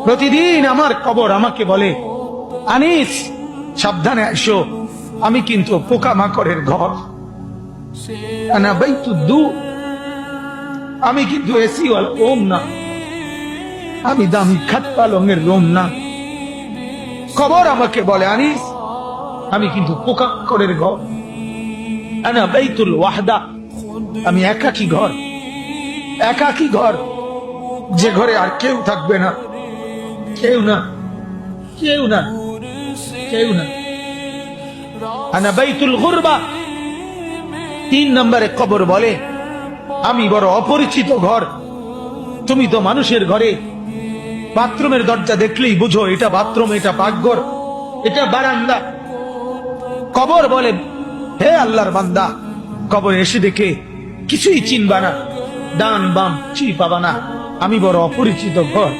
প্রতিদিন আমার কবর আমাকে বলে, আনিস সাবধানে এসো, আমি কিন্তু পোকামাকড়ের ঘর, আনা বাইতুদ্দু, আমি কিন্তু এসি ওয়ালা রুম না, আমি দামি খাট পালঙের রুম না। কবর আমাকে বলে, আনিস আমি কিন্তু পোকামাকড়ের ঘর, আনা বাইতুল ওয়াহদা, আমি একাকী ঘর, একাকী ঘর, যে ঘরে আর কেউ থাকবে না, কেউ না, কেউ না, কেউ না। আনা বাইতুল গুরবা, 3 নম্বরে কবর বলে, আমি বড় অপরিচিত ঘর, তুমি তো মানুষের ঘরে বাথরুমের দরজা দেখলেই বুঝো এটা বাথরুম, এটা পাকঘর, এটা বারান্দা। কবর বলে, হে আল্লাহর বান্দা, কবর এসে দেখে কিছুই চিনবা না, ডান বাম কিছুই পাবা না, আমি বড় অপরিচিত ঘর।